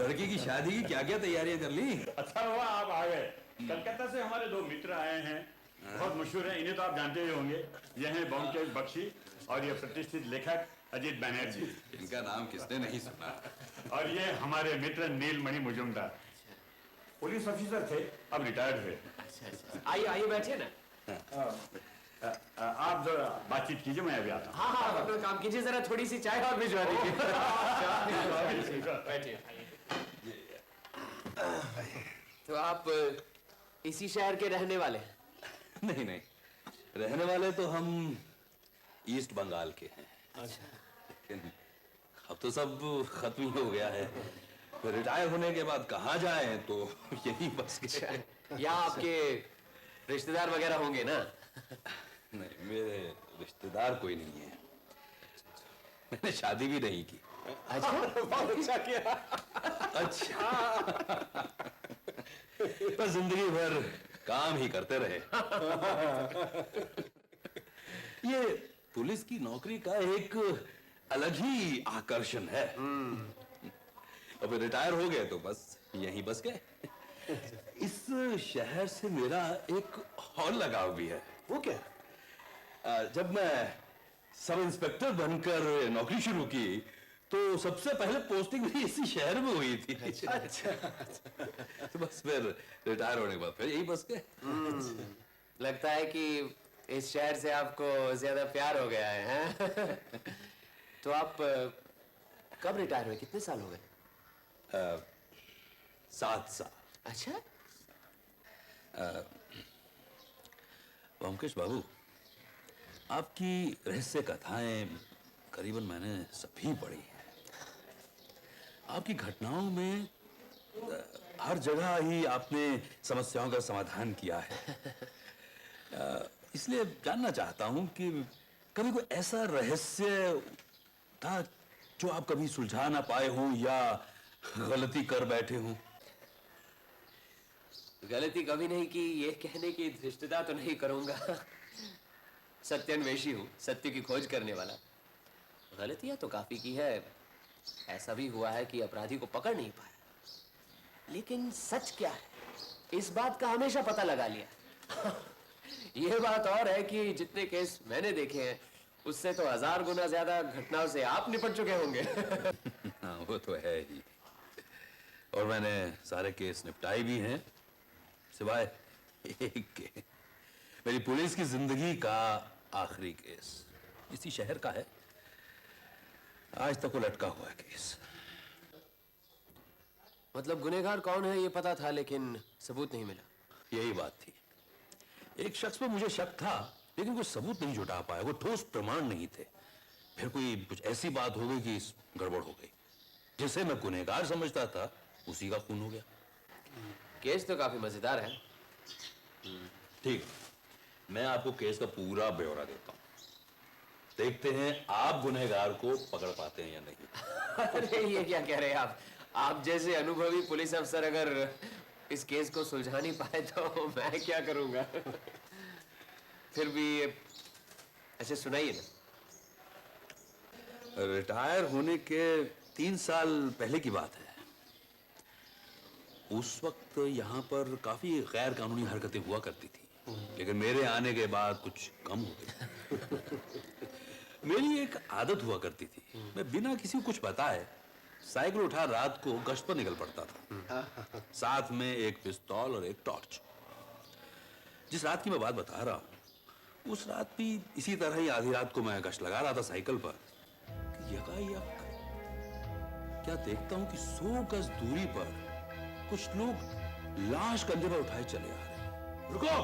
लड़की की शादी की क्या क्या तैयारियां कर ली? अच्छा हुआ आप आ गए। कलकत्ता से हमारे दो मित्र आए हैं, बहुत मशहूर हैं, इन्हें तो आप जानते ही होंगे। ये हैं ब्योमकेश बख्शी और ये प्रतिष्ठित लेखक अजीत बनर्जी। इनका नाम किसने नहीं सुना? और ये हमारे मित्र नीलमणि मुजुमदार, पुलिस ऑफिसर थे, अब रिटायर्ड हुए। आइए आइए बैठिए ना। आप जरा बातचीत कीजिए, मैं अभी आता हूँ। हाँ हाँ, अपना काम कीजिए, जरा थोड़ी सी चाय और भिजवा दीजिए। बैठिए। तो आप इसी शहर के रहने वाले हैं? नहीं नहीं, रहने वाले तो हम ईस्ट बंगाल के हैं। अच्छा। लेकिन अब तो सब खत्म ही हो गया है। रिटायर होने के बाद कहाँ जाएं, तो यही बस के। यहाँ आपके रिश्तेदार वगैरह होंगे ना? नहीं, मेरे रिश्तेदार कोई नहीं है। मैंने शादी भी नहीं की। अच्छा, बहुत अच्छा किया। अच्छा, बस जिंदगी भर काम ही करते रहे। ये पुलिस की नौकरी का एक अलग ही आकर्षण है। अब रिटायर हो गए तो बस यहीं बस गए। इस शहर से मेरा एक और लगाव भी है। वो क्या? जब मैं सब इंस्पेक्टर बनकर नौकरी शुरू की तो सबसे पहले पोस्टिंग भी इसी शहर में हुई थी। अच्छा। तो बस फिर रिटायर होने के बाद फिर यही बस गए। लगता है कि इस शहर से आपको ज्यादा प्यार हो गया है, हैं? तो आप कब रिटायर हुए? कितने साल हो गए? 7 साल। अच्छा। ब्योमकेश बाबू, आपकी रहस्य कथाएं करीबन मैंने सभी पढ़ी हैं। आपकी घटनाओं में हर जगह ही आपने समस्याओं का समाधान किया है। इसलिए जानना चाहता हूं कि कभी कोई ऐसा रहस्य था जो आप कभी सुलझा ना पाए हों या गलती कर बैठे हों? गलती कभी नहीं की, ये कहने की धृष्टता तो नहीं करूंगा। सत्यान्वेषी हूं, सत्य की खोज करने वाला। गलतियां तो काफी की है। ऐसा भी हुआ है कि अपराधी को पकड़ नहीं पाया, लेकिन सच क्या है इस बात का हमेशा पता लगा लिया। यह बात और है कि जितने केस मैंने देखे हैं उससे तो 1000 गुना ज्यादा घटनाओं से आप निपट चुके होंगे। हाँ, वो तो है ही। और मैंने सारे केस निपटाए भी हैं, सिवाय एक के। मेरी पुलिस की जिंदगी का आखिरी केस इसी शहर का है। आज तक वो लटका हुआ है केस। मतलब गुनहगार कौन है ये पता था, लेकिन सबूत नहीं मिला। यही बात थी। एक शख्स पे मुझे शक था, लेकिन कोई सबूत नहीं जुटा पाया, वो ठोस प्रमाण नहीं थे। फिर कोई कुछ ऐसी बात हो गई कि गड़बड़ हो गई। जिसे मैं गुनहगार समझता था उसी का खून हो गया। केस तो काफी मजेदार है। ठीक है, मैं आपको केस का पूरा ब्यौरा देता हूं। देखते हैं आप गुनहगार को पकड़ पाते हैं या नहीं। अरे ये क्या कह रहे हैं आप जैसे अनुभवी पुलिस अफसर अगर इस केस को सुलझा नहीं पाए तो मैं क्या करूंगा। फिर भी अच्छा सुनाइए ना। रिटायर होने के 3 साल पहले की बात है। उस वक्त यहाँ पर काफी गैर कानूनी हरकतें हुआ करती थी, लेकिन मेरे आने के बाद कुछ कम हो गई। मेरी एक आदत हुआ करती थी, मैं बिना किसी को कुछ बताए साइकिल उठा रात को गश्त पर निकल पड़ता था, साथ में एक पिस्तौल और एक टॉर्च। जिस रात की मैं बात बता रहा हूँ उस रात भी इसी तरह ही आधी रात को मैं गश्त लगा रहा था साइकिल पर। यकायक क्या देखता हूं कि 100 गज दूरी पर कुछ लोग लाश कंधे पर उठाए चले आ रहे हैं। रुको!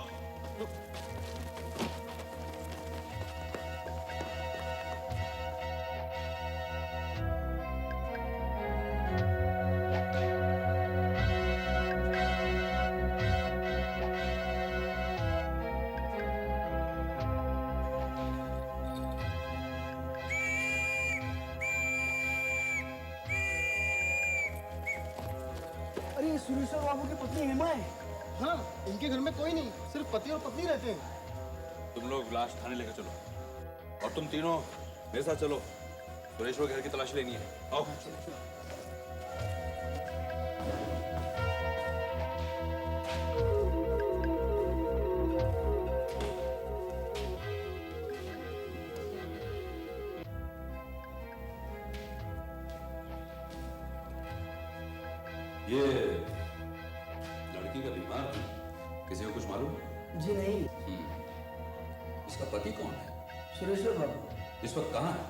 अरे सुरेश्वर बाबू की पत्नी हेमा है। हाँ, इनके घर में कोई नहीं, सिर्फ पति और पत्नी रहते हैं। तुम लोग लाश थाने लेकर चलो और तुम तीनों मेरे साथ चलो। सुरेश्वर घर की तलाशी लेनी है। आओ। ये लड़की का बीमार था, किसी को कुछ मालूम? जी नहीं। इसका पति कौन है? सुरेश्वर बाबू इस वक्त कहाँ है?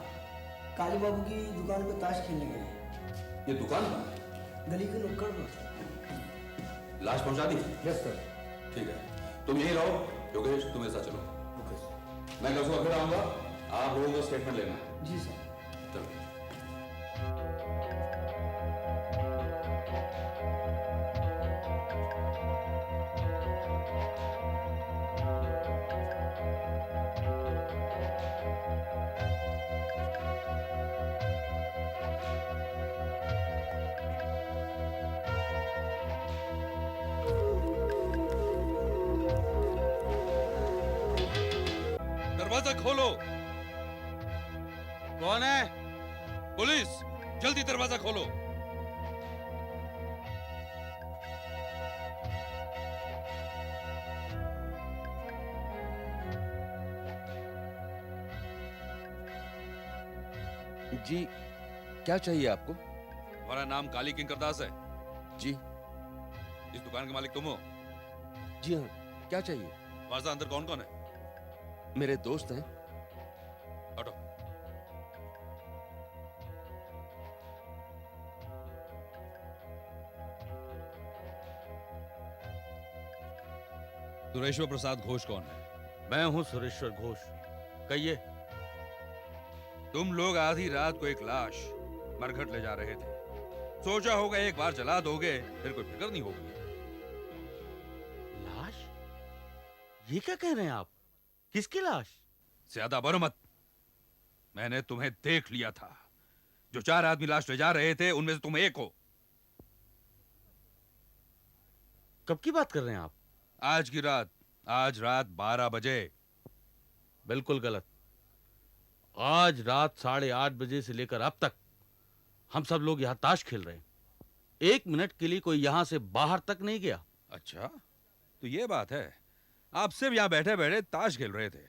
काली बाबू की दुकान पे ताश खेलने गए। ये दुकान कहाँ है? गली के नुक्कड़ पर। लाश पहुंचा दी? Yes sir. ठीक है, तुम यहीं रहो। योगेश, तुम ऐसा चलो। Okay sir. मैं कल सुबह फिर आऊंगा, आप लोगों का स्टेटमेंट लेना। जी सर। चलो। दरवाजा खोलो। कौन है? पुलिस, जल्दी दरवाजा खोलो। जी, क्या चाहिए आपको? तुम्हारा नाम काली किंकरदास है? जी। इस दुकान के मालिक तुम हो? जी हाँ, क्या चाहिए? तुम्हारे साथ अंदर कौन कौन है? मेरे दोस्त हैं। हटो। सुरेश्वर प्रसाद घोष कौन है? मैं हूं सुरेश्वर घोष। कहिए। तुम लोग आधी रात को एक लाश मरघट ले जा रहे थे। सोचा होगा एक बार जला दोगे फिर कोई फिक्र नहीं होगी। लाश? ये क्या कह रहे हैं आप? किसकी लाश? ज्यादा बनो मत। मैंने तुम्हें देख लिया था। जो 4 आदमी लाश ले जा रहे थे उनमें से तुम एक हो। कब की बात कर रहे हैं आप? आज की रात, आज रात 12 बजे। बिल्कुल गलत। आज रात 8:30 बजे से लेकर अब तक हम सब लोग यहां ताश खेल रहे हैं। 1 मिनट के लिए कोई यहां से बाहर तक नहीं गया। अच्छा, तो ये बात है। आप सिर्फ यहां बैठे बैठे ताश खेल रहे थे।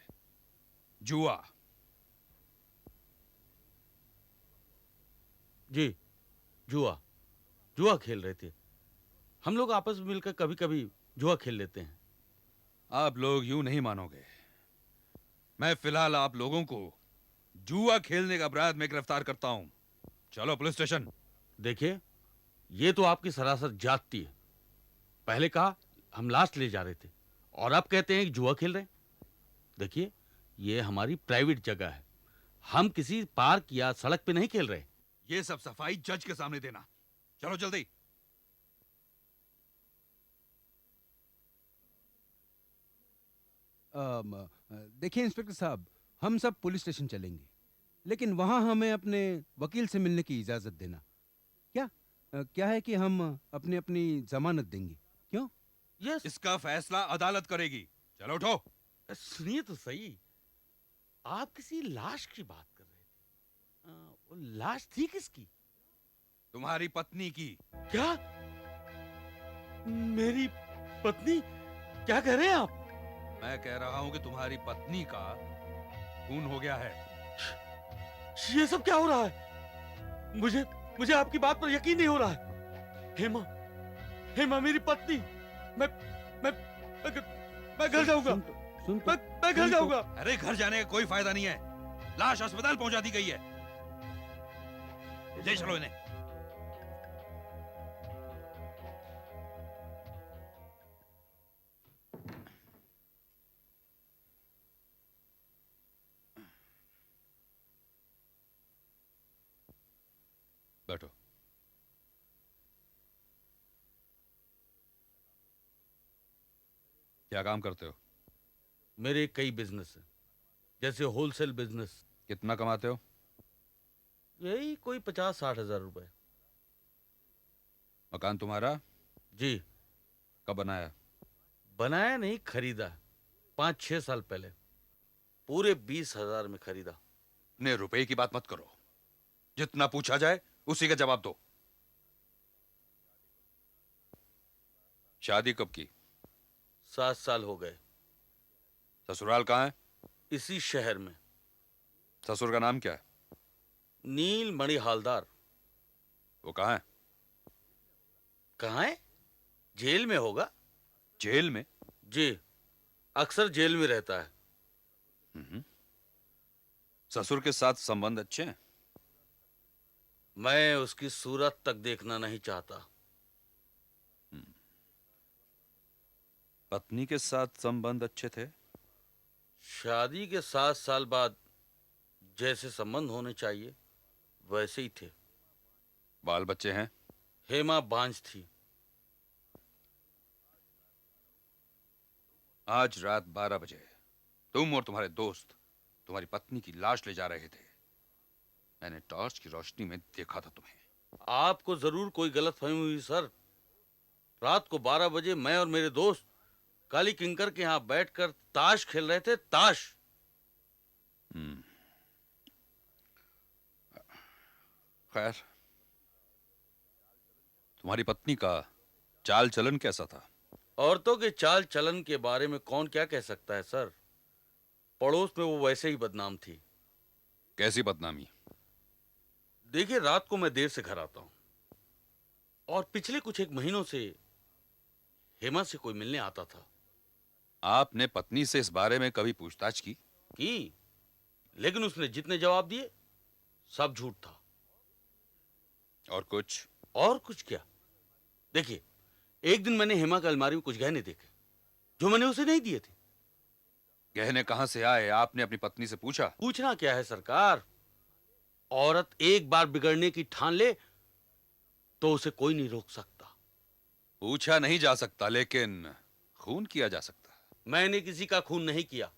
जुआ। जी, जुआ। जुआ खेल रहे थे। हम लोग आपस में मिलकर कभी कभी जुआ खेल लेते हैं। आप लोग यूं नहीं मानोगे। मैं फिलहाल आप लोगों को जुआ खेलने का अपराध में गिरफ्तार करता हूं। चलो पुलिस स्टेशन। देखिए, ये तो आपकी सरासर जाती है। पहले कहा हम लाश ले जा रहे थे और अब कहते हैं कि जुआ खेल रहे हैं। देखिए, ये हमारी प्राइवेट जगह है। हम किसी पार्क या सड़क पे नहीं खेल रहे। ये सब सफाई जज के सामने देना। चलो जल्दी। देखिए इंस्पेक्टर साहब, हम सब पुलिस स्टेशन चलेंगे, लेकिन वहां हमें अपने वकील से मिलने की इजाजत देना। क्या क्या है कि हम अपनी अपनी जमानत देंगे। क्यों? यस। इसका फैसला अदालत करेगी। चलो उठो। सुनिए तो सही, आप किसी लाश की बात कर रहे थे। वो लाश थी किसकी? तुम्हारी पत्नी की। क्या? मेरी पत्नी? क्या कह रहे हैं आप? मैं कह रहा हूं कि तुम्हारी पत्नी का खून हो गया है। ये सब क्या हो रहा है? मुझे आपकी बात पर यकीन नहीं हो रहा है। हेमा, हेमा मेरी पत्नी। मैं घर जाऊंगा। मैं घर जाऊंगा। अरे घर जाने का कोई फायदा नहीं है। लाश अस्पताल पहुंचा दी गई है। ले चलो इन्हें। बैठो। क्या काम करते हो? मेरे कई बिजनेस हैं, जैसे होलसेल बिजनेस। कितना कमाते हो? यही कोई 50-60 हजार रुपए। मकान तुम्हारा? जी। कब बनाया? बनाया नहीं, खरीदा। 5-6 साल पहले पूरे 20,000 में खरीदा। इतने रुपए की बात मत करो। जितना पूछा जाए उसी का जवाब दो। शादी कब की? 7 साल हो गए। ससुराल कहाँ है? इसी शहर में। ससुर का नाम क्या है? नील मणि हालदार। वो कहाँ है? कहाँ है? जेल में होगा। जेल में? जी, अक्सर जेल में रहता है। ससुर के साथ संबंध अच्छे हैं? मैं उसकी सूरत तक देखना नहीं चाहता। पत्नी के साथ संबंध अच्छे थे? शादी के 7 साल बाद जैसे संबंध होने चाहिए वैसे ही थे। बाल बच्चे हैं? हेमा बांझ थी। आज रात 12 बजे तुम और तुम्हारे दोस्त तुम्हारी पत्नी की लाश ले जा रहे थे। मैंने टॉर्च की रोशनी में देखा था तुम्हें। आपको जरूर कोई गलतफहमी हुई सर। रात को 12 बजे मैं और मेरे दोस्त काली किंकर के यहाँ बैठकर ताश खेल रहे थे। ताश। खैर, तुम्हारी पत्नी का चाल चलन कैसा था? औरतों के चाल चलन के बारे में कौन क्या कह सकता है सर। पड़ोस में वो वैसे ही बदनाम थी। कैसी बदनामी? देखिए, रात को मैं देर से घर आता हूं और पिछले कुछ एक महीनों से हेमा से कोई मिलने आता था। आपने पत्नी से इस बारे में कभी पूछताछ की? लेकिन उसने जितने जवाब दिए सब झूठ था। और कुछ? और कुछ क्या? देखिए, एक दिन मैंने हेमा की अलमारी में कुछ गहने देखे जो मैंने उसे नहीं दिए थे। गहने कहां से आए, आपने अपनी पत्नी से पूछा? पूछना क्या है सरकार। औरत एक बार बिगड़ने की ठान ले तो उसे कोई नहीं रोक सकता। पूछा नहीं जा सकता, लेकिन खून किया जा सकता। मैंने किसी का खून नहीं किया।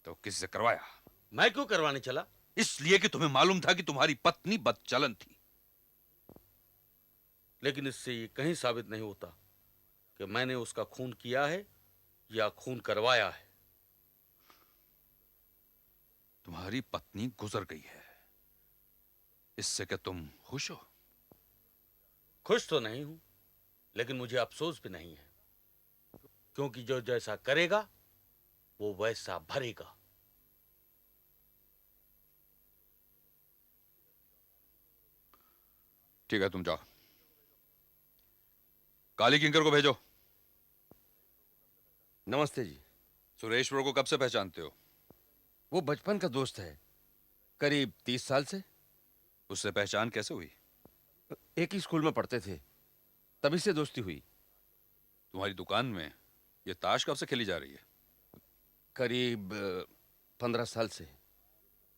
तो किसी से करवाया? मैं क्यों करवाने चला? इसलिए कि तुम्हें मालूम था कि तुम्हारी पत्नी बदचलन थी। लेकिन इससे ये कहीं साबित नहीं होता कि मैंने उसका खून किया है या खून करवाया है। तुम्हारी पत्नी गुजर गई है, इससे क्या तुम खुश हो? खुश तो नहीं हूं, लेकिन मुझे अफसोस भी नहीं है, क्योंकि जो जैसा करेगा वो वैसा भरेगा। ठीक है, तुम जाओ। काली किंकर को भेजो। नमस्ते जी। सुरेश्वर को कब से पहचानते हो? वो बचपन का दोस्त है, करीब 30 साल से। उससे पहचान कैसे हुई? एक ही स्कूल में पढ़ते थे, तभी से दोस्ती हुई। तुम्हारी दुकान में ये ताश कब से खेली जा रही है? करीब 15 साल से।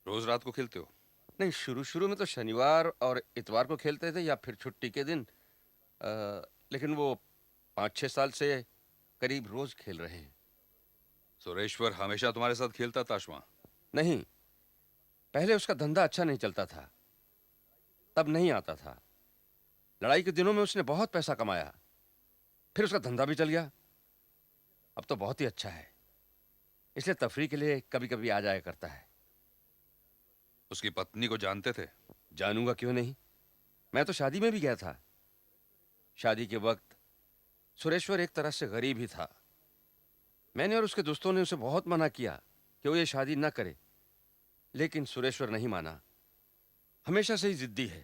रोज रात को खेलते हो? नहीं, शुरू में तो शनिवार और इतवार को खेलते थे या फिर छुट्टी के दिन। लेकिन वो 5-6 साल से करीब रोज खेल रहे हैं। सुरेश्वर हमेशा तुम्हारे साथ खेलता ताश वहां? नहीं, पहले उसका धंधा अच्छा नहीं चलता था, तब नहीं आता था। लड़ाई के दिनों में उसने बहुत पैसा कमाया, फिर उसका धंधा भी चल गया। अब तो बहुत ही अच्छा है, इसलिए तफरीह के लिए कभी कभी आ जाया करता है। उसकी पत्नी को जानते थे? जानूंगा क्यों नहीं, मैं तो शादी में भी गया था। शादी के वक्त सुरेश्वर एक तरह से गरीब ही था। मैंने और उसके दोस्तों ने उसे बहुत मना किया कि वो ये शादी ना करे, लेकिन सुरेश्वर नहीं माना। हमेशा से ही जिद्दी है।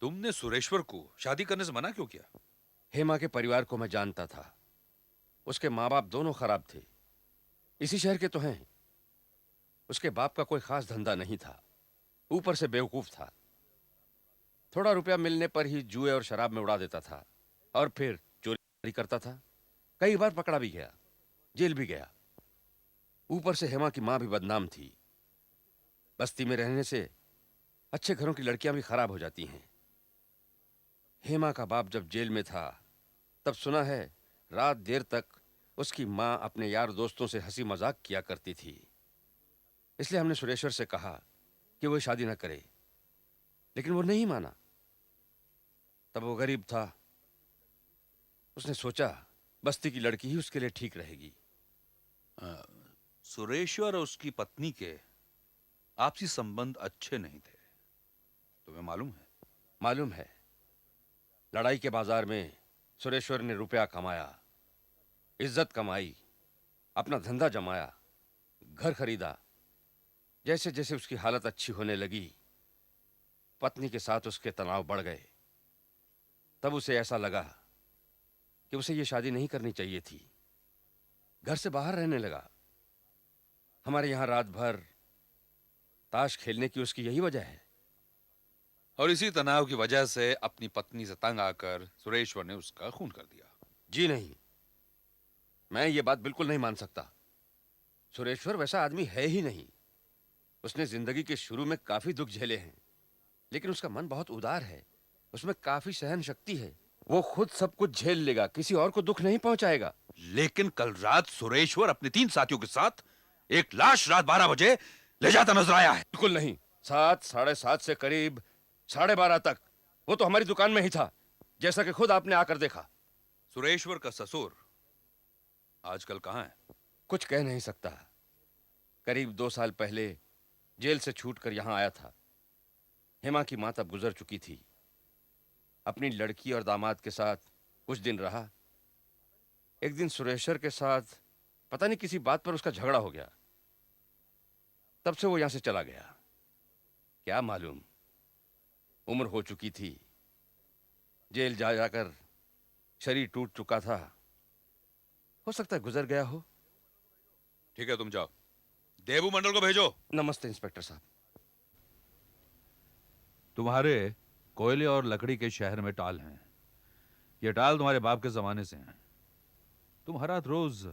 तुमने सुरेश्वर को शादी करने से मना क्यों किया? हेमा के परिवार को मैं जानता था। उसके माँ बाप दोनों खराब थे, इसी शहर के तो हैं। उसके बाप का कोई खास धंधा नहीं था, ऊपर से बेवकूफ था। थोड़ा रुपया मिलने पर ही जुए और शराब में उड़ा देता था और फिर चोरी करता था। कई बार पकड़ा भी गया, जेल भी गया। ऊपर से हेमा की माँ भी बदनाम थी। बस्ती में रहने से अच्छे घरों की लड़कियां भी खराब हो जाती हैं। हेमा का बाप जब जेल में था, तब सुना है रात देर तक उसकी माँ अपने यार दोस्तों से हंसी मजाक किया करती थी। इसलिए हमने सुरेश्वर से कहा कि वो शादी न करे, लेकिन वो नहीं माना। तब वो गरीब था, उसने सोचा बस्ती की लड़की ही उसके लिए ठीक रहेगी। सुरेश्वर और उसकी पत्नी के आपसी संबंध अच्छे नहीं थे, तुम्हें मालूम है? मालूम है। लड़ाई के बाजार में सुरेश्वर ने रुपया कमाया, इज्जत कमाई, अपना धंधा जमाया, घर खरीदा। जैसे जैसे उसकी हालत अच्छी होने लगी, पत्नी के साथ उसके तनाव बढ़ गए। तब उसे ऐसा लगा कि उसे ये शादी नहीं करनी चाहिए थी। घर से बाहर रहने लगा। हमारे यहां रात भर ताश खेलने की उसकी यही वजह है। और इसी तनाव की वजह से अपनी पत्नी से तंग आकर सुरेश्वर ने उसका खून कर दिया। जी नहीं, मैं ये बात बिल्कुल नहीं मान सकता। सुरेश्वर वैसा आदमी है ही नहीं। उसने जिंदगी के शुरू में काफी दुख झेले हैं, लेकिन उसका मन बहुत उदार है। उसमें काफी सहन शक्ति है। वो खुद सब कुछ झेल लेगा, किसी और को दुख नहीं पहुंचाएगा। लेकिन कल रात सुरेश्वर अपने 3 साथियों के साथ एक लाश रात 12 बजे ले जाता नजर आया है। बिल्कुल नहीं। 7, 7:30 से करीब 12:30 तक वो तो हमारी दुकान में ही था, जैसा कि खुद आपने आकर देखा। सुरेश्वर का ससुर आजकल कहां है? कुछ कह नहीं सकता। करीब 2 साल पहले जेल से छूटकर यहां आया था। हेमा की मां तब गुजर चुकी थी। अपनी लड़की और दामाद के साथ कुछ दिन रहा। एक दिन सुरेश्वर के साथ पता नहीं किसी बात पर उसका झगड़ा हो गया। तब से वो यहां से चला गया। क्या मालूम, उम्र हो चुकी थी। जेल जा जाकर शरीर टूट चुका था। हो सकता है गुजर गया हो। ठीक है, तुम जाओ। देबू मंडल को भेजो। नमस्ते इंस्पेक्टर साहब। तुम्हारे कोयले और लकड़ी के शहर में टाल हैं। ये टाल तुम्हारे बाप के जमाने से हैं। तुम हर रात रोज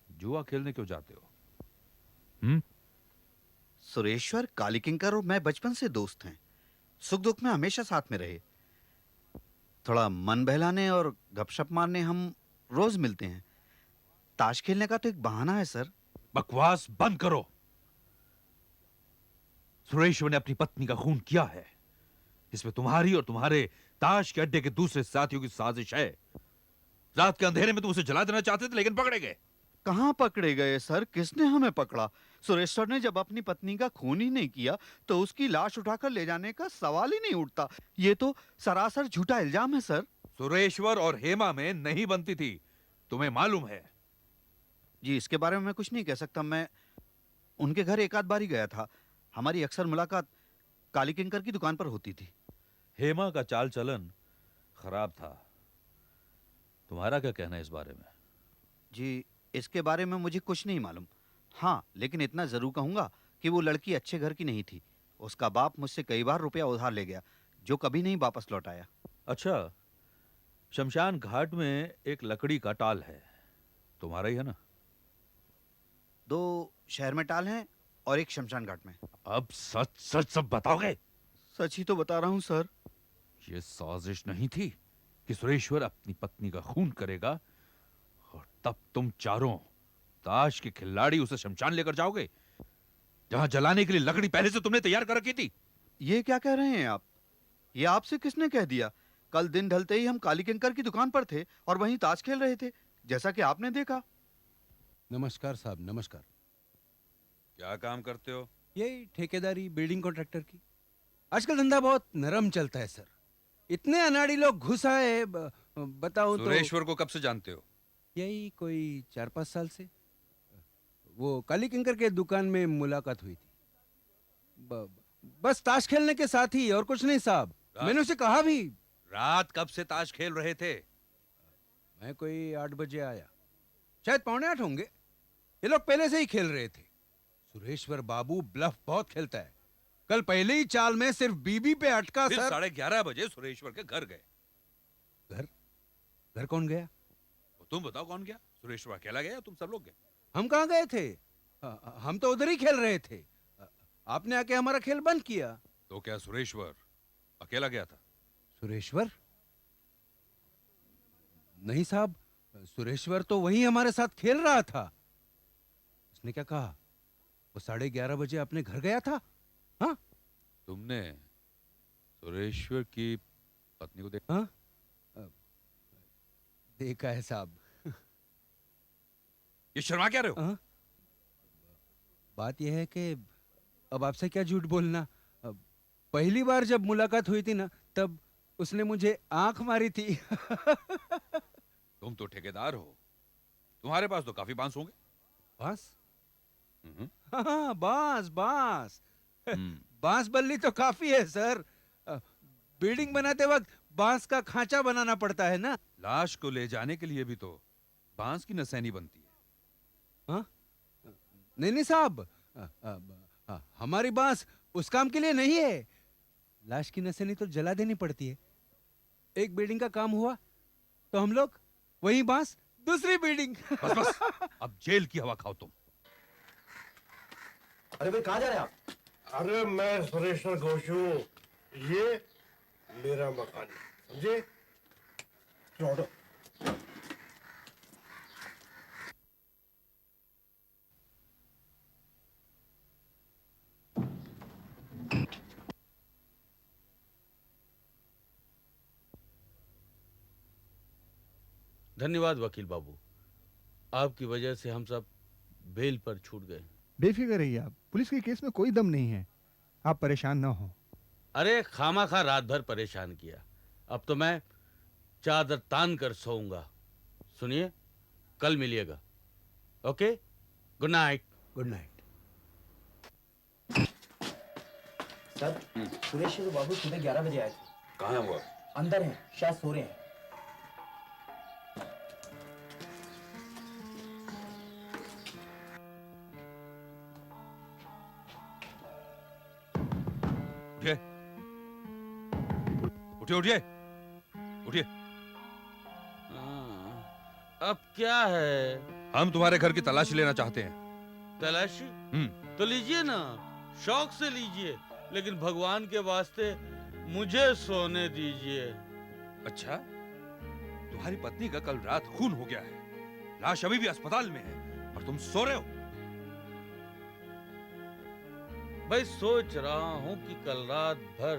जुआ खेलने क्यों जाते हो? सुरेश्वर, काली किंकर और मैं बचपन से दोस्त हैं। सुख दुख में हमेशा साथ में रहे। थोड़ा मन बहलाने और गपशप मारने हम रोज मिलते हैं। ताश खेलने का तो एक बहाना है सर। बकवास बंद करो। सुरेश्वर ने अपनी पत्नी का खून किया है। इसमें तुम्हारी और तुम्हारे ताश के अड्डे के दूसरे साथियों की साजिश है। रात के अंधेरे में तुम उसे जला देना चाहते थे, लेकिन पकड़े गए। कहां पकड़े गए सर? किसने हमें पकड़ा? सुरेश्वर ने जब अपनी पत्नी का खून ही नहीं किया तो उसकी लाश उठाकर ले जाने का सवाल ही नहीं उठता। ये तो सरासर झूठा इल्जाम है सर। सुरेश्वर और हेमा में नहीं बनती थी, तुम्हें मालूम है। जी, इसके बारे में मैं कुछ नहीं कह सकता। मैं उनके घर एक आध बार ही गया था। हमारी अक्सर मुलाकात काली किंकर की दुकान पर होती थी। हेमा का चाल चलन खराब था। तुम्हारा क्या कहना है इस बारे में? जी, इसके बारे में मुझे कुछ नहीं मालूम। हाँ, लेकिन इतना जरूर कहूंगा कि वो लड़की अच्छे घर की नहीं थी। उसका बाप मुझसे कई बार रुपया उधार ले गया, जो कभी नहीं वापस लौटाया। अच्छा, शमशान घाट में एक लकड़ी का टाल है, तुम्हारा ही है ना? 2 शहर में टाल हैं और एक शमशान घाट में। अब सच सच सब बताओगे? सच ही तो बता रहा हूँ सर। ये साजिश नहीं थी कि सुरेश्वर अपनी पत्नी का खून करेगा और तब तुम चारों ताश के खिलाड़ी उसे शमशान लेकर जाओगे, जहां जलाने के लिए लकड़ी पहले से तुमने तैयार कर रखी थी। ये क्या कह रहे हैं आप? ये आपसे किसने कह दिया? कल दिन ढलते ही हम काली किंकर की दुकान पर थे और वहीं ताश खेल रहे थे, जैसा कि आपने देखा। नमस्कार साहब, नमस्कार। क्या काम करते हो? यही ठेकेदारी, बिल्डिंग कॉन्ट्रैक्टर की। आजकल धंधा बहुत नरम चलता है सर। इतने अनाड़ी लोग घुस आए, बताऊं तो। सुरेश्वर को कब से जानते हो? यही कोई 4-5 साल से। वो काली किंकर के दुकान में मुलाकात हुई थी। बस ताश खेलने के साथ ही, और कुछ नहीं साहब। मैंने उसे कहा भी। रात कब से ताश खेल रहे थे? मैं कोई 8 बजे आया, शायद 7:45 होंगे। ये लोग पहले से ही खेल रहे थे। सुरेश्वर बाबू ब्लफ बहुत खेलता है। कल पहले ही चाल में सिर्फ बीबी पे अटका फिर सर। 11:30 बजे सुरेश्वर के घर गए। घर कौन गया? तुम बताओ, कौन गया? सुरेश्वर अकेला गया या तुम सब लोग गए? हम कहाँ गए थे? हम तो उधर ही खेल रहे थे। आपने आके हमारा खेल बंद किया। तो क्या सुरेश्वर अकेला गया था? सुरेश्वर? नहीं साहब, सुरेश्वर तो वहीं हमारे साथ खेल रहा था। उसने क्या कहा? वो 11:30 बजे अपने घर गया था। हाँ? तुमने सुरेश्वर की पत्नी को देखा? हाँ? देखा है साहब। ये शर्मा क्या रहे हो? हाँ? बात यह है कि अब आपसे क्या झूठ बोलना। पहली बार जब मुलाकात हुई थी ना, तब उसने मुझे आंख मारी थी। तुम तो ठेकेदार हो, तुम्हारे पास तो काफी बांस होंगे। बांस? हम्म, हाँ, बांस बांस। हम्म। बांस बल्ली तो काफी है सर। बिल्डिंग बनाते वक्त बांस का खांचा बनाना पड़ता है ना। लाश को ले जाने के लिए भी तो बांस की नसैनी बनती है। हाँ? नहीं नहीं साहब, हमारी बांस उस काम के लिए नहीं है। लाश की नसेनी तो जला देनी पड़ती है। एक बिल्डिंग का काम हुआ तो हम लोग वही बांस दूसरी बिल्डिंग। बस बस, अब जेल की हवा खाओ तुम। अरे भाई कहाँ जा रहे हैं आप? अरे मैं सुरेश्वर घोष हूँ, ये मेरा मकान है, समझे? लौटो। धन्यवाद वकील बाबू, आपकी वजह से हम सब बेल पर छूट गए। बेफिक्र रहिए आप, पुलिस के केस में कोई दम नहीं है, आप परेशान ना हो। अरे खामाखा रात भर परेशान किया, अब तो मैं चादर तान कर सोऊंगा। सुनिए, कल मिलिएगा। Okay, good night. Good night. Sir, Sureshwar Babu सुबह 11 बजे आए थे। कहाँ है वो? अंदर हैं, शायद सो रहे हैं। उठिए, उठिए, उठिए, उठिए। अब क्या है? हम तुम्हारे घर की तलाशी लेना चाहते हैं। तलाशी? तो लीजिए ना, शौक से लीजिए, लेकिन भगवान के वास्ते मुझे सोने दीजिए। अच्छा, तुम्हारी पत्नी का कल रात खून हो गया है, लाश अभी भी अस्पताल में है और तुम सो रहे हो। भाई सोच रहा हूं कि कल रात भर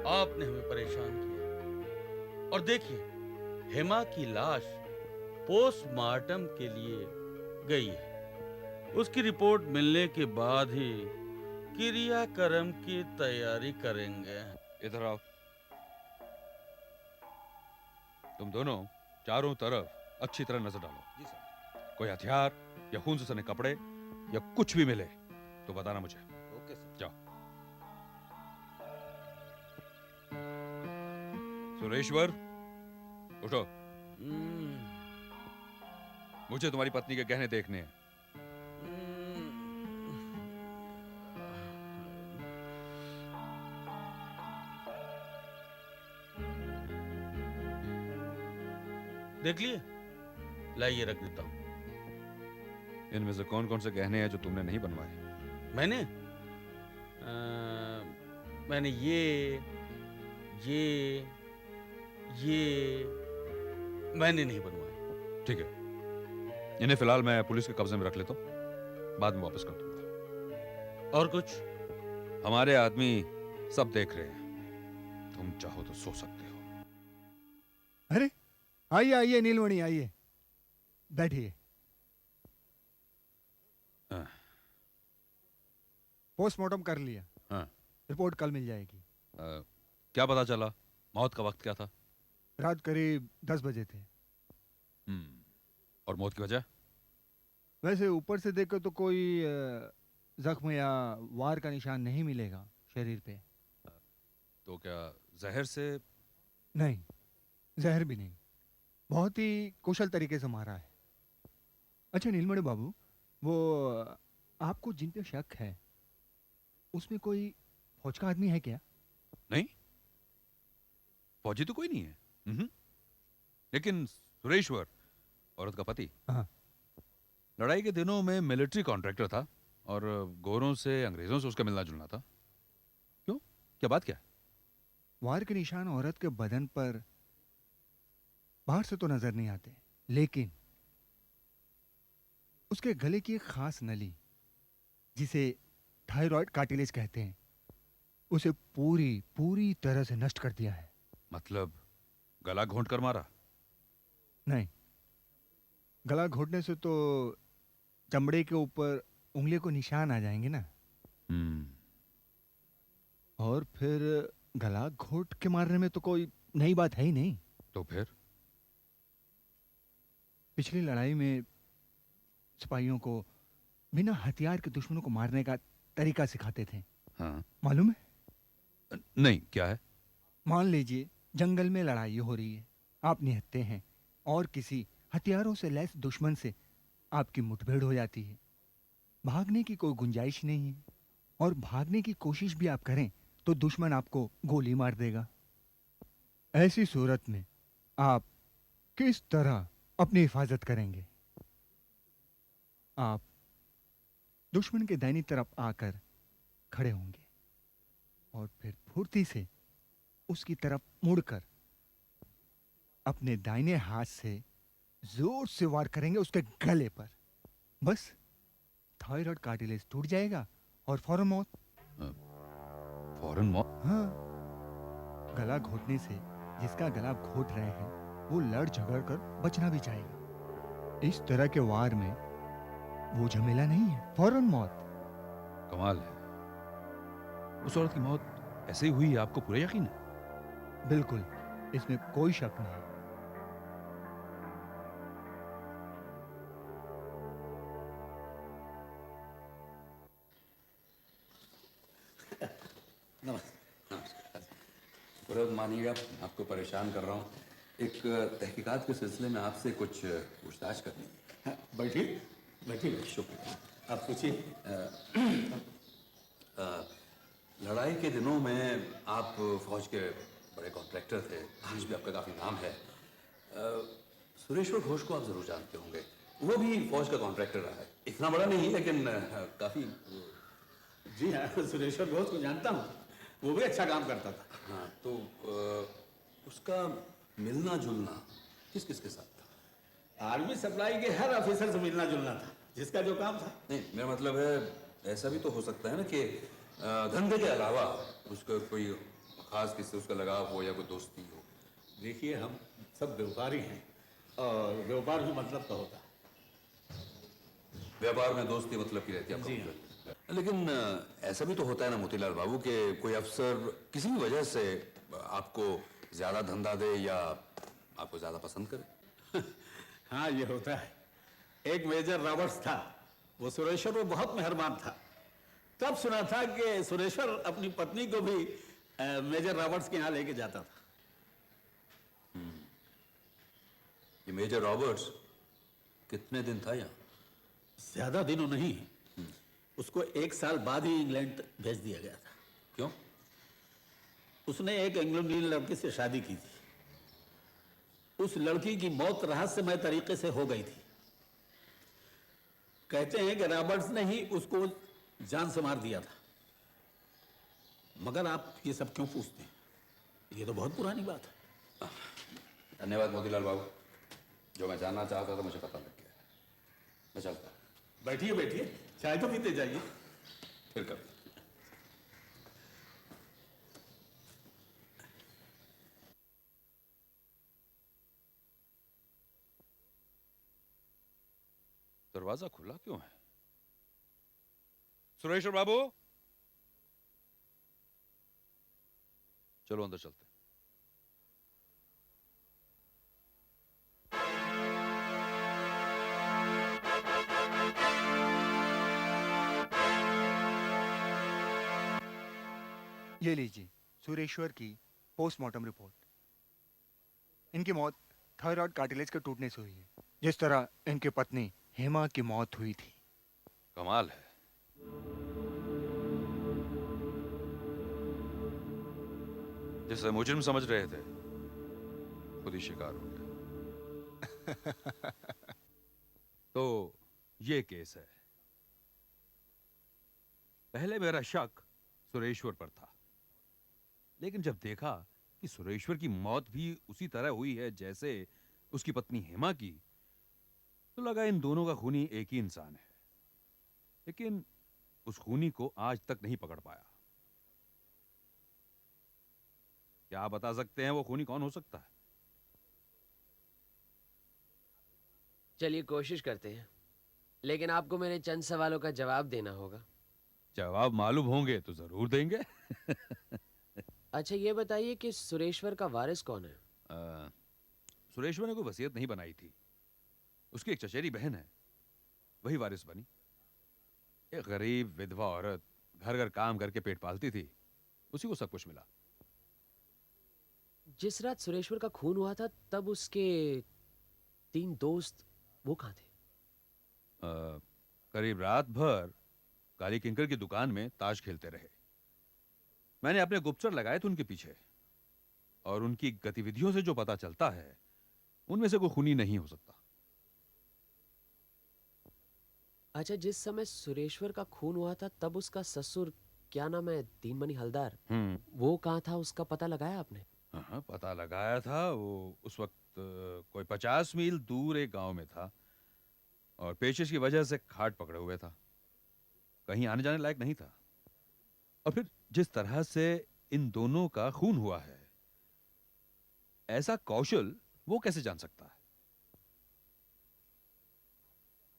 आपने हमें परेशान किया, और देखिए हेमा की लाश पोस्टमार्टम के लिए गई है। उसकी रिपोर्ट मिलने के बाद ही क्रियाक्रम की तैयारी करेंगे। इधर आओ। तुम दोनों चारों तरफ अच्छी तरह नजर डालो। जी सर। कोई हथियार या खून से सने कपड़े या कुछ भी मिले तो बताना मुझे। Okay sir. जाओ। सुरेश्वर, उठो। मुझे तुम्हारी पत्नी के गहने देखने हैं। देख लिए? लाइए, रख देता हूं। इनमें से कौन कौन से गहने हैं जो तुमने नहीं बनवाए? मैंने ये मैंने नहीं बनवाए। ठीक है, इन्हें फिलहाल मैं पुलिस के कब्जे में रख लेता हूं, बाद में वापस कर दूंगा। और कुछ? हमारे आदमी सब देख रहे हैं, तुम चाहो तो सो सकते हो। अरे आइए आइए नीलमणि, आइए बैठिए। पोस्टमार्टम कर लिया। हाँ। रिपोर्ट कल मिल जाएगी। क्या पता चला? मौत का वक्त क्या था? रात करीब 10 बजे थे। और मौत की वजह? वैसे ऊपर से देखो तो कोई जख्म या वार का निशान नहीं मिलेगा शरीर पे। तो क्या जहर से? नहीं, जहर भी नहीं, बहुत ही कुशल तरीके से मारा है। अच्छा नीलमणि बाबू, वो आपको जिन पे शक है उसमें कोई फौज का आदमी है क्या? नहीं, फौजी तो कोई नहीं है। लेकिन सुरेश्वर, औरत का पति, हाँ। लड़ाई के दिनों में मिलिट्री कॉन्ट्रैक्टर था और गोरों से, अंग्रेजों से उसका मिलना जुलना था। क्यों, क्या बात क्या है? वार के निशान औरत के बदन पर बाहर से तो नजर नहीं आते, लेकिन उसके गले की एक खास नली, जिसे थायराइड कार्टिलेज कहते हैं, उसे पूरी तरह से नष्ट कर दिया है। मतलब गला घोंट कर मारा? नहीं, गला घोटने से तो चमड़े के ऊपर उंगली को निशान आ जाएंगे ना। और फिर गला घोट के मारने में तो कोई नई बात है ही नहीं। तो फिर पिछली लड़ाई में सिपाहियों को बिना हथियार के दुश्मनों को मारने का तरीका सिखाते थे। हाँ। मालूम है? नहीं, क्या है? मान लीजिए जंगल में लड़ाई हो रही है, आप निहत्थे हैं और किसी हथियारों से लैस दुश्मन से आपकी मुठभेड़ हो जाती है। भागने की कोई गुंजाइश नहीं है और भागने की कोशिश भी आप करें तो दुश्मन आपको गोली मार देगा। ऐसी सूरत में आप किस तरह अपनी हिफाजत करेंगे? आप दुश्मन के दाहिनी तरफ आकर खड़े होंगे और फिर फुर्ती से उसकी तरफ मुड़कर अपने दाहिने हाथ से जोर से वार करेंगे उसके गले पर। बस थायराइड कार्टिलेज टूट जाएगा और फौरन मौत। फौरन मौत? हाँ, गला घोटने से जिसका गला आप घोट रहे हैं वो लड़ झगड़ कर बचना भी चाहेगा। इस तरह के वार में वो झमेला नहीं है, फौरन मौत। कमाल है। उस औरत की मौत ऐसे ही हुई, आपको पूरा यकीन है? बिल्कुल, इसमें कोई शक नहीं। विरोध मानिएगा, आपको परेशान कर रहा हूँ। एक तहकीकात के सिलसिले में आपसे कुछ पूछताछ करनी है। बैठिए बैठिए। शुक्रिया। आप पूछिए। लड़ाई के दिनों में आप फौज के बड़े कॉन्ट्रैक्टर थे, आज भी आपका काफ़ी नाम है। सुरेश्वर घोष को आप ज़रूर जानते होंगे, वो भी फौज का कॉन्ट्रैक्टर रहा है। इतना बड़ा नहीं लेकिन काफ़ी। जी हाँ, सुरेश्वर घोष को जानता हूँ, वो भी अच्छा काम करता था। हाँ, तो उसका मिलना जुलना किस किस के साथ था? आर्मी सप्लाई के हर ऑफिसर से मिलना जुलना था, जिसका जो काम था। नहीं, मेरा मतलब है ऐसा भी तो हो सकता है ना कि धंधे के अलावा उसका कोई खास किससे उसका लगाव हो या कोई दोस्ती हो। देखिए, हम सब व्यापारी हैं और व्यापार भी मतलब का होता है। व्यापार में दोस्ती मतलब की रहती है आपको? जी हाँ। लेकिन ऐसा भी तो होता है ना मोतीलाल बाबू कि कोई अफसर किसी भी वजह से आपको ज्यादा धंधा दे या आपको ज्यादा पसंद करे। हाँ, ये होता है। एक मेजर रॉबर्ट्स था, वो सुरेश्वर पर बहुत मेहरबान था। तब सुना था कि सुरेश्वर अपनी पत्नी को भी मेजर रॉबर्ट्स के यहाँ लेके जाता था। ये मेजर रॉबर्ट्स कितने दिन था यहाँ? ज्यादा दिनों नहीं, उसको 1 साल बाद ही इंग्लैंड भेज दिया गया था। क्यों? उसने एक इंग्लैंडी लड़की से शादी की थी। उस लड़की की मौत रहस्यमय तरीके से हो गई थी। कहते हैं कि रॉबर्ट्स ने ही उसको जान से मार दिया था। मगर आप ये सब क्यों पूछते हैं? ये तो बहुत पुरानी बात है। धन्यवाद मोतीलाल बाबू, जो मैं जानना चाहता था मुझे पता लग गया। मैं चलता हूँ। बैठिए बैठिए, चाय तो पीते जाइए। फिर कभी। दरवाजा खुला क्यों है? सुरेश्वर बाबू, चलो अंदर चलते हैं। ये लीजिए सुरेश्वर की पोस्टमार्टम रिपोर्ट। इनकी मौत थायराइड कार्टिलेज के टूटने से हुई है, जिस तरह इनकी पत्नी हेमा की मौत हुई थी। कमाल है। जिसे मुजरिम समझ रहे थे खुद ही शिकार हो गया। तो ये केस है। पहले मेरा शक सुरेश्वर पर था, लेकिन जब देखा कि सुरेश्वर की मौत भी उसी तरह हुई है जैसे उसकी पत्नी हेमा की, तो लगा इन दोनों का खूनी एक ही इंसान है। लेकिन उस खूनी को आज तक नहीं पकड़ पाया। क्या आप बता सकते हैं वो खूनी कौन हो सकता है? चलिए कोशिश करते हैं, लेकिन आपको मेरे चंद सवालों का जवाब देना होगा। जवाब मालूम होंगे तो जरूर देंगे। अच्छा ये बताइए कि सुरेश्वर का वारिस कौन है? सुरेश्वर ने कोई वसीयत नहीं बनाई थी। उसकी एक चचेरी बहन है, वही वारिस बनी। एक गरीब विधवा औरत घर घर काम करके पेट पालती थी, उसी को सब कुछ मिला। जिस रात सुरेश्वर का खून हुआ था तब उसके 3 दोस्त वो कहाँ थे? करीब रात भर काली किंकर की दुकान में ताश खेलते रहे। मैंने अपने गुप्तचर लगाए थे उनके पीछे, और उनकी गतिविधियों से जो पता चलता है उनमें से कोई खूनी नहीं हो सकता। अच्छा, जिस समय सुरेश्वर का खून हुआ था तब उसका ससुर, क्या नाम है, दीनमणि हलदार, वो कहाँ था, उसका पता लगाया आपने? हाँ, पता लगाया था। वो उस वक्त कोई 50 मील दूर एक गांव में था, और पेचिश की वजह से खाट पकड़े हुए था, कहीं आने जाने लायक नहीं था। और फिर जिस तरह से इन दोनों का खून हुआ है, ऐसा कौशल वो कैसे जान सकता है?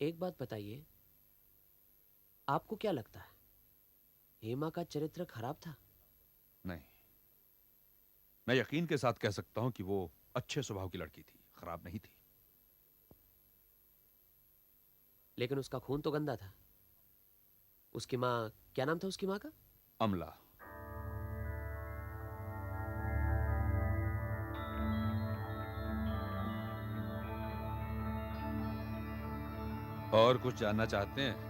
एक बात बताइए, आपको क्या लगता है हेमा का चरित्र खराब था? नहीं, मैं यकीन के साथ कह सकता हूं कि वो अच्छे स्वभाव की लड़की थी, खराब नहीं थी। लेकिन उसका खून तो गंदा था। उसकी माँ, क्या नाम था उसकी माँ का? अमला। और कुछ जानना चाहते हैं?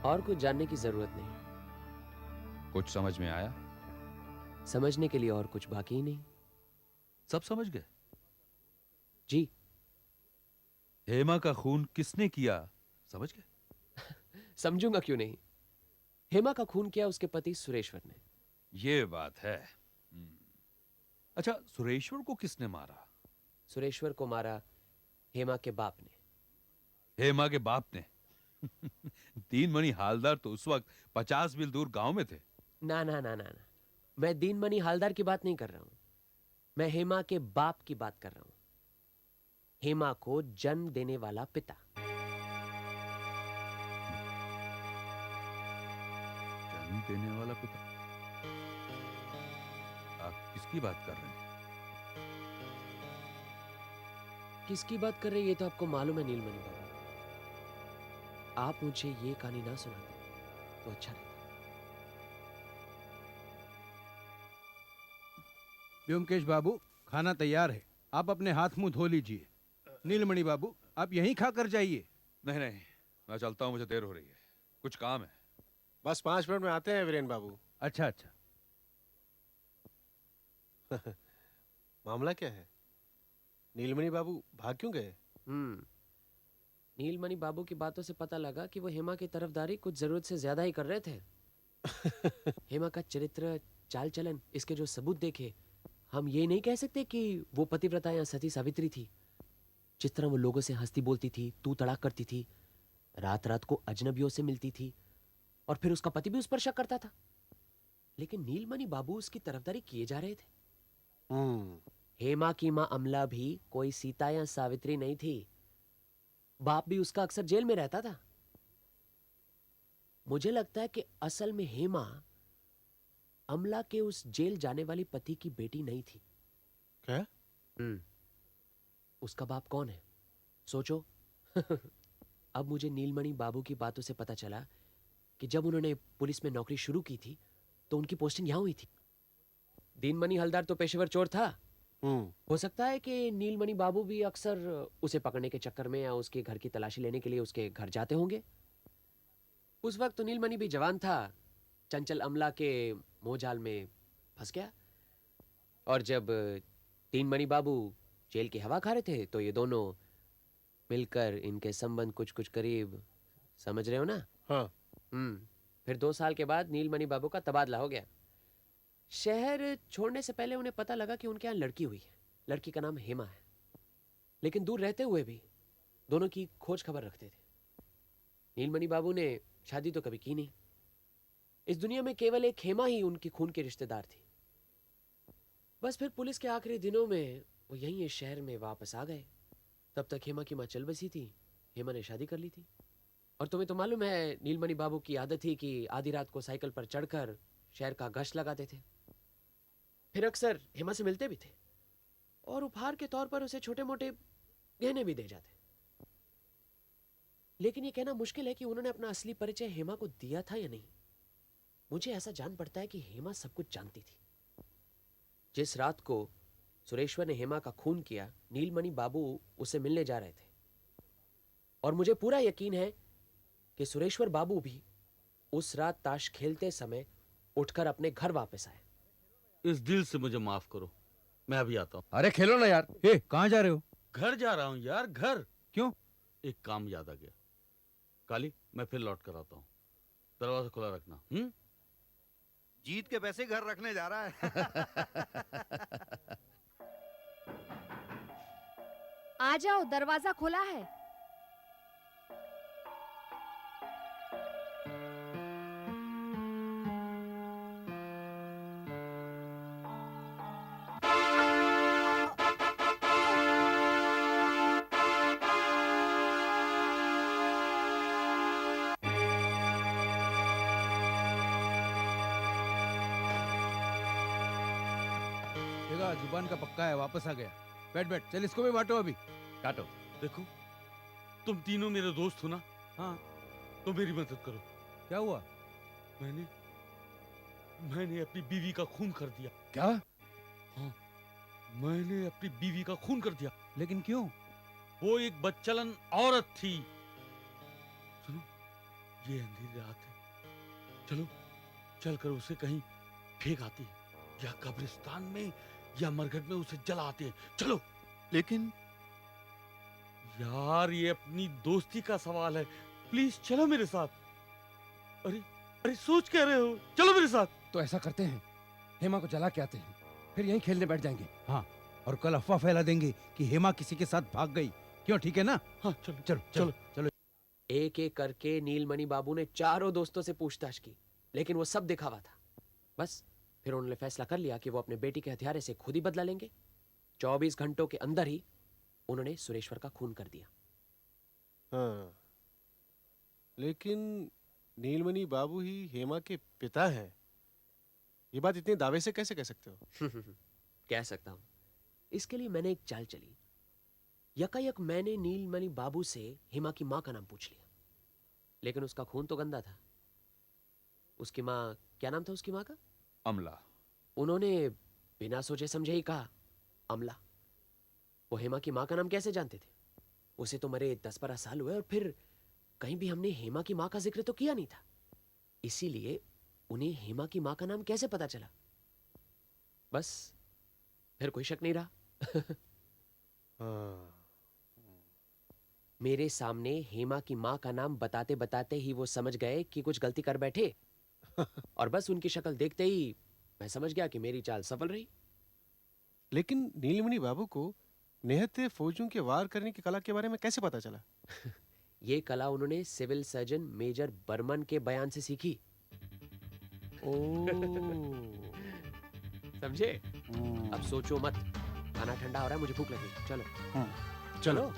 और कुछ जानने की जरूरत नहीं। कुछ समझ में आया? समझने के लिए और कुछ बाकी ही नहीं। सब समझ गए? जी। हेमा का खून किसने किया, समझ गए? समझूंगा क्यों नहीं। हेमा का खून किया उसके पति सुरेश्वर ने। ये बात है। अच्छा, सुरेश्वर को किसने मारा? सुरेश्वर को मारा हेमा के बाप ने। हेमा के बाप ने? दीनमणि हालदार तो उस वक्त 50 मील दूर गांव में थे। ना ना ना ना ना, मैं दीनमणि हालदार की बात नहीं कर रहा हूं, मैं हेमा के बाप की बात कर रहा हूं। हेमा को जन्म देने वाला पिता। जन्म देने वाला पिता? आप किसकी बात कर रहे हैं? किसकी बात कर रहे हैं ये तो आपको मालूम है नीलमणि बाबू। आप मुझे ये कहानी ना सुनाते तो अच्छा रहता। व्योमकेश बाबू, खाना तैयार है, आप अपने हाथ मुंह धो लीजिए। नीलमणि बाबू, आप यहीं खाकर जाइए। नहीं नहीं, मैं चलता हूं, मुझे देर हो रही है, कुछ काम है। बस 5 मिनट में आते हैं वीरेन बाबू। अच्छा अच्छा। मामला क्या है? नीलमणि बाबू भाग क्यों गए? नीलमणि बाबू की बातों से पता लगा कि वो हेमा की तरफदारी कुछ जरूरत से ज्यादा ही कर रहे थे। हेमा का चरित्र, चाल चलन, इसके जो सबूत देखे, हम ये नहीं कह सकते कि वो पतिव्रता या सती सावित्री थी। जिस तरह वो लोगों से हंसती बोलती थी, तू तड़ाक करती थी, रात रात को अजनबियों से मिलती थी, और फिर उसका पति भी उस पर शक करता था। लेकिन नीलमणि बाबू उसकी तरफदारी किए जा रहे थे। हेमा की मां अमला भी कोई सीता या सावित्री नहीं थी। बाप भी उसका अक्सर जेल में रहता था। मुझे लगता है कि असल में हेमा अमला के उस जेल जाने वाली पति की बेटी नहीं थी। क्या? उसका बाप कौन है सोचो। अब मुझे नीलमणि बाबू की बातों से पता चला कि जब उन्होंने पुलिस में नौकरी शुरू की थी तो उनकी पोस्टिंग यहां हुई थी। दीनमणि हलदार तो पेशेवर चोर था। हो सकता है कि नीलमणि बाबू भी अक्सर उसे पकड़ने के चक्कर में या उसके घर की तलाशी लेने के लिए उसके घर जाते होंगे। उस वक्त तो नीलमणि भी जवान था, चंचल अमला के मोहजाल में फंस गया। और जब दीनमणि बाबू जेल की हवा खा रहे थे तो ये दोनों मिलकर, इनके संबंध कुछ कुछ करीब, समझ रहे हो ना? हाँ। फिर 2 साल के बाद नीलमणि बाबू का तबादला हो गया। शहर छोड़ने से पहले उन्हें पता लगा कि उनके यहाँ लड़की हुई है। लड़की का नाम हेमा है। लेकिन दूर रहते हुए भी दोनों की खोज खबर रखते थे। नीलमणि बाबू ने शादी तो कभी की नहीं। इस दुनिया में केवल एक हेमा ही उनकी खून की रिश्तेदार थी। बस फिर पुलिस के आखिरी दिनों में वो यहीं इस शहर में वापस आ गए। तब तक हेमा की माँ चल बसी थी। हेमा ने शादी कर ली थी। और तुम्हें तो मालूम है नीलमणि बाबू की आदत थी कि आधी रात को साइकिल पर चढ़कर शहर का गश्त लगाते थे। फिर अक्सर हेमा से मिलते भी थे और उपहार के तौर पर उसे छोटे मोटे गहने भी दे जाते। लेकिन ये कहना मुश्किल है कि उन्होंने अपना असली परिचय हेमा को दिया था या नहीं। मुझे ऐसा जान पड़ता है कि हेमा सब कुछ जानती थी। जिस रात को सुरेश्वर ने हेमा का खून किया, नीलमणि बाबू उसे मिलने जा रहे थे, और मुझे पूरा यकीन है कि सुरेश्वर बाबू भी उस रात ताश खेलते समय उठकर अपने घर वापस आए। इस दिल से मुझे माफ करो, मैं अभी आता हूँ। अरे खेलो ना यार। ए, कहाँ जा रहे हो? घर जा रहा हूँ यार, घर। क्यों? एक काम याद आ गया। काली, मैं फिर लौट कर आता हूँ, दरवाजा खुला रखना। जीत के पैसे घर रखने जा रहा है। आ जाओ, दरवाजा खुला है। देखा, जुबान का पक्का है, वापस आ गया। बैठ बैठ, चल इसको भी बांटो अभी। काटो। देखो, तुम तीनों मेरे दोस्त हो ना? हाँ। तो मेरी मदद करो। क्या हुआ? मैंने अपनी बीवी का खून कर दिया। क्या? हाँ, मैंने अपनी बीवी का खून कर दिया। लेकिन क्यों? वो एक बच्चलन औरत थी। सुनो, ये अंधेरी रात है, चलो चलकर उसे कहीं फेंक आते हैं, या कब्रिस्तान में या मरघट में उसे जलाते हैं। चलो। लेकिन यार, ये अपनी दोस्ती का सवाल है, प्लीज चलो मेरे साथ। अरे अरे, सोच क्या रहे हो? चलो मेरे साथ। तो ऐसा करते हैं, हेमा को जला के आते हैं, फिर यहीं खेलने बैठ जाएंगे। हाँ, और कल अफवाह फैला देंगे कि हेमा किसी के साथ भाग गई। क्यों, ठीक है ना? हाँ, चलो चलो चलो चलो। एक एक करके नीलमणि बाबू ने चारों दोस्तों से पूछताछ की, लेकिन वो सब दिखावा था। बस फिर उन्होंने फैसला कर लिया कि वो अपने बेटी के हथियारे से खुद ही बदला लेंगे। 24 घंटों के अंदर ही उन्होंने सुरेश्वर का खून कर दिया। हाँ, लेकिन नीलमणि बाबू ही हेमा के पिता हैं। ये बात इतने दावे से कैसे कह सकते हो? कह सकता हूं। इसके लिए मैंने एक चाल चली। यकायक मैंने नीलमणि बाबू से हेमा की मां का नाम पूछ लिया, लेकिन उसका खून तो गंदा था। उसकी मां, क्या नाम था उसकी मां का? अमला। उन्होंने बिना सोचे समझे ही कहा अमला। वो हेमा की मां का नाम कैसे जानते थे? उसे तो मरे 10-12 साल हुए, और फिर कहीं भी हमने हेमा की मां का जिक्र तो किया नहीं था। इसीलिए उन्हें हेमा की मां का नाम कैसे पता चला? बस फिर कोई शक नहीं रहा। हाँ। मेरे सामने हेमा की मां का नाम बताते बताते ही वो समझ गए कि कुछ गलती कर बैठे, और बस उनकी शक्ल देखते ही मैं समझ गया कि मेरी चाल सफल रही। लेकिन नीलमणि बाबू को निहत्थे फौजियों के वार करने की कला के बारे में कैसे पता चला? ये कला उन्होंने सिविल सर्जन मेजर बर्मन के बयान से सीखी। समझे? अब सोचो मत, खाना ठंडा हो रहा है, मुझे भूख लगी। चलो हाँ, चलो।